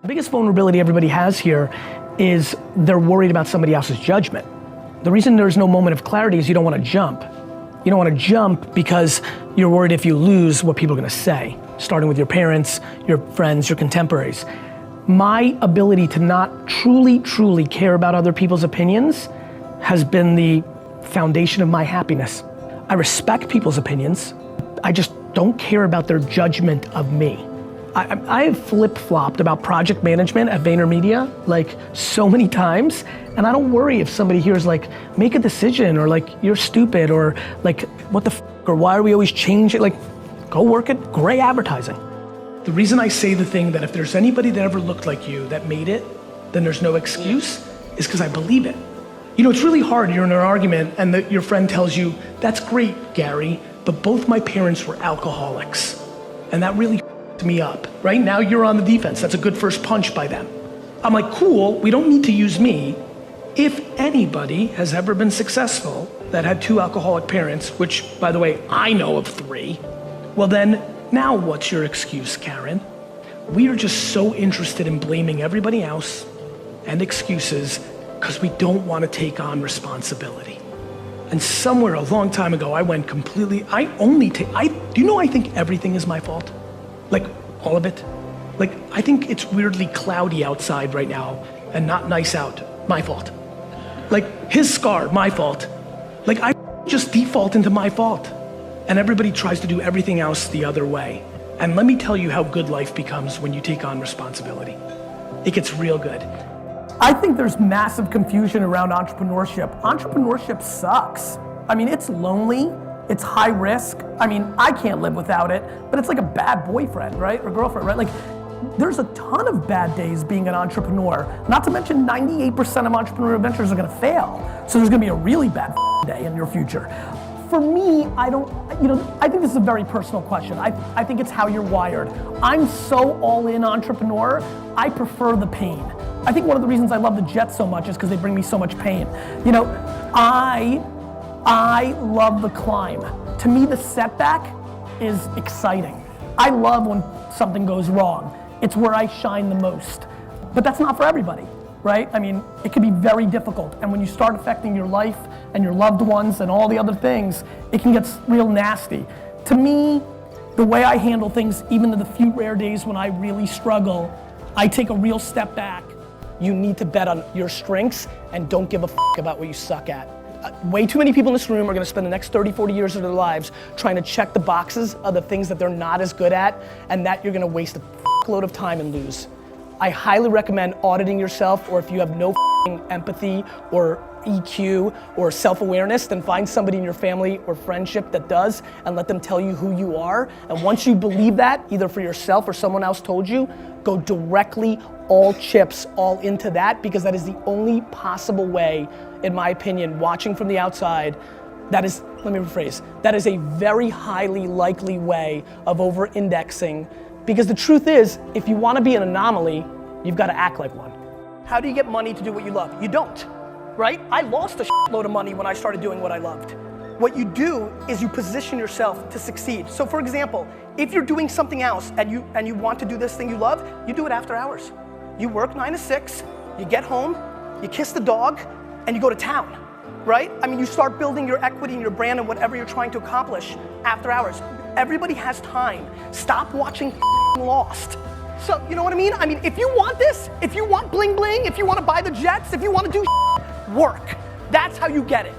The biggest vulnerability everybody has here is they're worried about somebody else's judgment. The reason there's no moment of clarity is you don't want to jump. You don't want to jump because you're worried if you lose what people are going to say, starting with your parents, your friends, your contemporaries. My ability to not truly care about other people's opinions has been the foundation of my happiness. I respect people's opinions. I just don't care about their judgment of me. I have flip-flopped about project management at VaynerMedia like so many times, and I don't worry if somebody hears like, make a decision, or like, you're stupid, or like, what the f***, or why are we always changing? Like, go work at Gray Advertising. The reason I say the thing that if there's anybody that ever looked like you that made it, then there's no excuse, is because I believe it. You know, it's really hard, you're in an argument and your friend tells you, that's great, Gary, but both my parents were alcoholics. And that really f***ed me up. Right now you're on the defense, that's a good first punch by them. I'm like, cool, we don't need to use me. If anybody has ever been successful that had 2 alcoholic parents, which by the way, I know of 3, well then, now what's your excuse, Karen? We are just so interested in blaming everybody else and excuses because we don't want to take on responsibility. And somewhere a long time ago, I went completely, do you know I think everything is my fault? Like, all of it. Like, I think it's weirdly cloudy outside right now and not nice out, my fault. Like, his scar, my fault. Like, I just default into my fault. And everybody tries to do everything else the other way. And let me tell you how good life becomes when you take on responsibility. It gets real good. I think there's massive confusion around entrepreneurship. Entrepreneurship sucks. I mean, it's lonely, it's high risk. I mean, I can't live without it, but it's like a bad boyfriend, right? Or girlfriend, right? Like, there's a ton of bad days being an entrepreneur. Not to mention 98% of entrepreneurial ventures are gonna fail. So there's gonna be a really bad day in your future. For me, I think this is a very personal question. I think it's how you're wired. I'm so all in entrepreneur, I prefer the pain. I think one of the reasons I love the Jets so much is because they bring me so much pain. You know, I love the climb. To me, the setback is exciting. I love when something goes wrong. It's where I shine the most. But that's not for everybody, right? I mean, it can be very difficult. And when you start affecting your life and your loved ones and all the other things, it can get real nasty. To me, the way I handle things, even in the few rare days when I really struggle, I take a real step back. You need to bet on your strengths and don't give a f*** about what you suck at. Way too many people in this room are gonna spend the next 30, 40 years of their lives trying to check the boxes of the things that they're not as good at, and that you're gonna waste a load of time and lose. I highly recommend auditing yourself, or if you have no empathy or EQ or self-awareness, then find somebody in your family or friendship that does, and let them tell you who you are. And once you believe that, either for yourself or someone else told you, go directly all chips all into that, because that is the only possible way, in my opinion, watching from the outside, that is, let me rephrase, that is a very highly likely way of over-indexing, because the truth is, if you want to be an anomaly, you've got to act like one. How do you get money to do what you love? You don't, right? I lost a shitload of money when I started doing what I loved. What you do is you position yourself to succeed. So for example, if you're doing something else and you want to do this thing you love, you do it after hours. You work 9 to 6, you get home, you kiss the dog, and you go to town, right? I mean, you start building your equity and your brand and whatever you're trying to accomplish after hours. Everybody has time. Stop watching Lost. So, you know what I mean? I mean, if you want this, if you want bling bling, if you want to buy the jets, if you want to do work, that's how you get it.